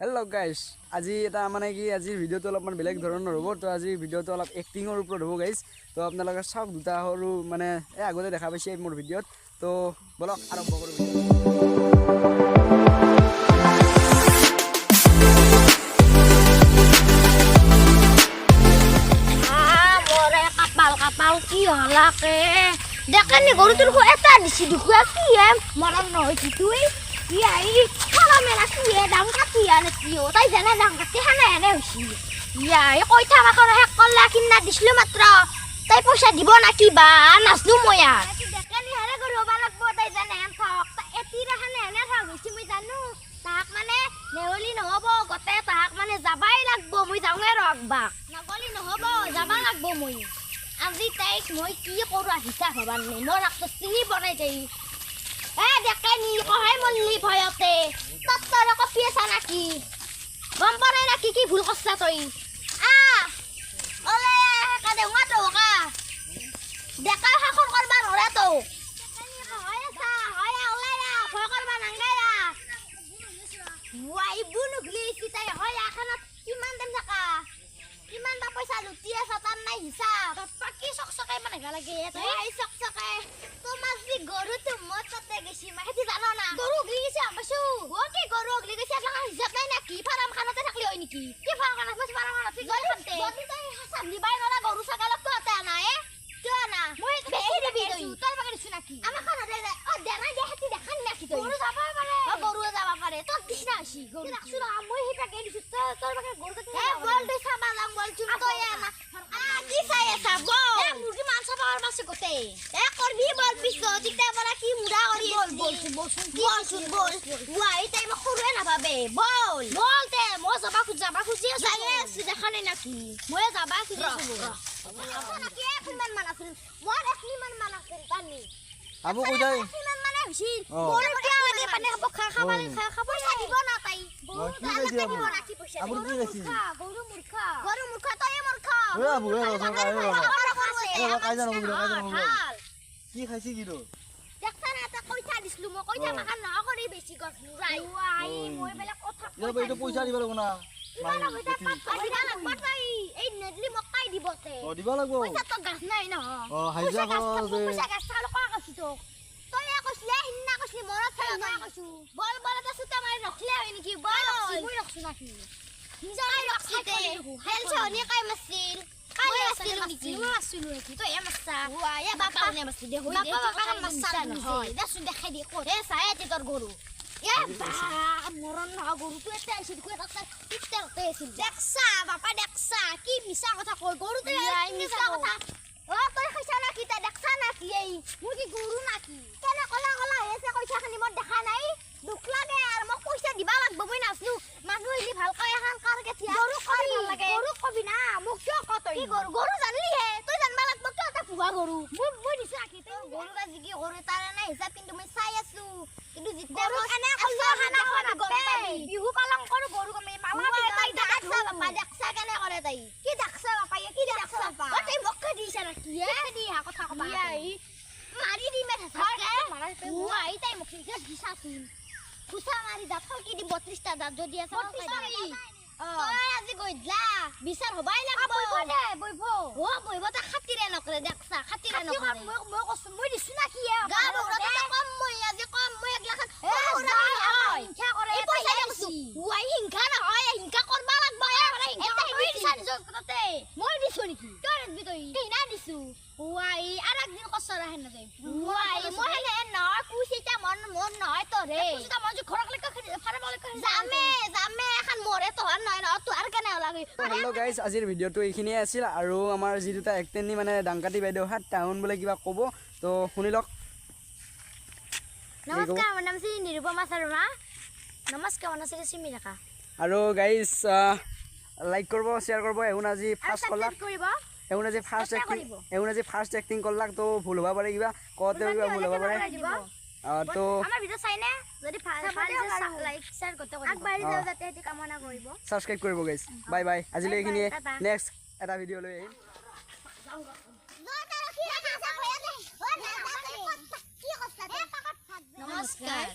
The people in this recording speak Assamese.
হেল্ল' গাইজ আজি এটা মানে কি আজিৰ ভিডিঅ'টো অলপমান বেলেগ ধৰণৰ হ'ব তো আজিৰ ভিডিঅ'টো অলপ এক্টিঙৰ ওপৰত হ'ব গাইজ তো আপোনালোকে চাওক দুটা সৰু মানে আগতে দেখা পাইছে মোৰ ভিডিঅ'ত তো বলক আৰম্ভ কৰোঁ কাপাল কি হলাকে দেখেনি গরুটোর এটা দিছি দুখুয়া কি মরণ নহইছি তুই ইয়াই খালা মেলা কি দাম কাটি আনে কিও তাই জানা দাম কাটি হানে এনে হইছি ইয়াই কই থাকা করে হেক করলা কিনা দিছিল মাত্র তাই পয়সা দিব না কি বা নাচনু ময়া দেখেনি হারে গরু হবা লাগবো তাই জানে এন থাক তা এতিরা হানে এনে থাক হইছি মই জানো তাক মানে নেহলি নহব গতে তাক মানে যাবাই লাগবো মই যাওঁগে রকবা নগলি নহব যাবা লাগবো মই আজি তাইক মই কি কৰো হিচাপ হবাৰ নাই মোৰ আকৌ চিনি বনাই যাই দেখানি কহাই মল্লি ভয়তে তত্তৰ কপি আছা নাকি গম পাই নাকি কি ভুল কৰছা তই ওলে কাদে মাতো কা দেখা শাসন কৰবা নৰে তো হয় আছা হয় ওলাই না ভয় কৰবা নাংগাইৰা ওয়াই বুনুগলি কিতাই হয় আখানত কিমান দাম থাকা কিমান বা পইচা লুটি আছে তাৰ নাই হিচাপ পাকি চকচকাই মানে গা লাগে এই চকচকাই তোমাক যি গৰুটো মততে গেছি মাহেতি জানো না গৰু গলি গেছি আমছু ওকে গৰু গলি গেছি লাগা হিচাপ নাই না কি ফারাম খানাতে থাকলি হয় নেকি কি ফারাম খানা বস ফারাম খানা ঠিক আছে গলি তাই সামলি বাই নলা গৰু ছাগলক তো আতে না কিয় না মই বেছি দিবি তুই তোর বাগে দিছ নাকি আমা খানা দে দেনাই দেখাতি দেখান নাকি তুই গৰু যাবা পাৰে গৰু যাবা পাৰে তোৰ দিছ না আসি গৰু ৰাখছু না মই হিটা কে দিছ তোৰ বাগে গৰু বল দে সাবা লাম বল চুন তো না কি চাই আছা বল মুরগি মাংস পাওয়ার মাসে গোতে করবি বল পিছো দিতে বলা কি মুড়া করি বল ওয়াই তাই মা খুরে না ভাবে বল বলতে মো যাবা খুঁজি যাইয়ে দেখানে নাকি মই যাবা খুঁজি নাকি কিমান মান আছিল মই কিমান মান আছিল তানি আবু কই যাই কিমান মানে হইছিল বল দিয়া মানে পানি খাবা পয়সা দিব না তাই আবু কি গেছি গরু মূর্খা তই মূর্খা আবু কাই জানো কি খাইছি কি তো দেখছা না তা কইতা দিছলু মই কইতা মাখা না করি বেশি গছ নুরাই ওয়াই মই বেলা কথা এ তো পয়সা দিব লাগব না এই নেডলি মকাই দিবতে দিব লাগব পয়সা তো গাছ নাই না হাইজা পয়সা গাছ চাল কা কছি তো তই কইছলে হিন্না কইছলি মনত থাই না কইছু বল বল তা সুতা মারি রাখলে হয় নাকি বল মই রাখছু নাকি নিজাই রাখছিতে হেলছো নি কাই মাছিল কাই আছিল নাকি মই মাছিলু নাকি তো এ মাছছা ওয়া বাপা নে মাছি দে হই দে কারণ মাছছা নহয় দেছু দেখাই দি করে সায়াতে তোর গরু মরণ না গরু তো একটা আইছি কই রাস্তা পিটতে পেছিল দেখছা বাপা দেখছা কি মিছা কথা কই গরু তো মিছা কথা তই খাইছা নাকি তা দেখছা নাকি এই মুই গরু নাকি কেন কলা কলা এসে কইছা খানি মত দেখা নাই দুখ লাগে আর মোক পয়সা দিবা লাগব মই নাছলু মানুহ ইলি ভাল কয় এখন কারকে থিয়া গরু কবি ভাল লাগে গরু কবি না মোক কিয় কতই গরু গরু জানলি হে তুই জানবা লাগব কিয় তা ফুয়া গরু মই দিছ রাখি তুই গরু গাজি কি গরু তারে নাই হিসাব কিন্তু মই চাই আছো কিন্তু জিতে এনে কইছা খানা খানা গম পাবি বিহু পালন কৰো গরু গমে পালা তাই দেখছা বাপা দেখছা কেনে করে তাই কি দেখছা বাপা কি দেখছা বাপা তুই মক্কা দিছ নাকি দি হা কথা কবা মারি দি মে থাকে ওয়াই তাই মুখি দিছাছিন খুসা মারি দা ফলকি দি 32টা দাঁত যদি আছে তই আজি গইদলা বিচার হবাই লাগব বইব ও বইব তা খাতিরে নকরে দেখছা খাতিরে নকরে মই কসম মই দিছ না কি গা বড়টা কম মই আজি কম মই একলা খান হিংসা করে এই পয়সা দিছি ওয়াই হিংসা না হয় হিংসা করবা লাগব মানে হিংসা মই দিছ জগতে মই দিছ নেকি তোর দি তুই কি না দিছু ওয়াই আর একদিন কসরা হেন দে ওয়াই মই হেলে না কুছিটা মন নয় তো রে কুছিটা মন যে খরক লেখা ফারে বলে জামে এখন মরে তো আর নয় না তো আর কেনে লাগে হেল্ল' গাইজ আজিৰ ভিডিঅ'টো এইখিনিয়ে আছিল আৰু আমাৰ যি দুটা একটেনি মানে ডাংকাটি বাইদেউ হাত টাউন বোলে কিবা ক'ব তো শুনি লওক নমস্কাৰ মোৰ নাম শ্ৰী নিৰুপমা শৰ্মা নমস্কাৰ মোৰ নাম শ্ৰী সিমি ৰেখা আৰু গাইজ লাইক কৰিব শ্বেয়াৰ কৰিব এউন আজি ফাৰ্ষ্ট কলাক এউন আজি ফাৰ্ষ্ট এক্টিং কৰলাক তো ভুল হ'ব পাৰে কিবা কওঁতে কিবা ভুল হ'ব পাৰে তো আমাৰ ভিডিও চাইনে যদি লাইক শেয়াৰ কৰতে কইব আগবাড়ি যাও যাতে এটি কামনা কৰিব সাবস্ক্ৰাইব কৰিব গাইজ বাই বাই আজিলৈ এইখিনিয়ে নেক্সট এটা ভিডিঅ' লৈ আহিম নমস্কাৰ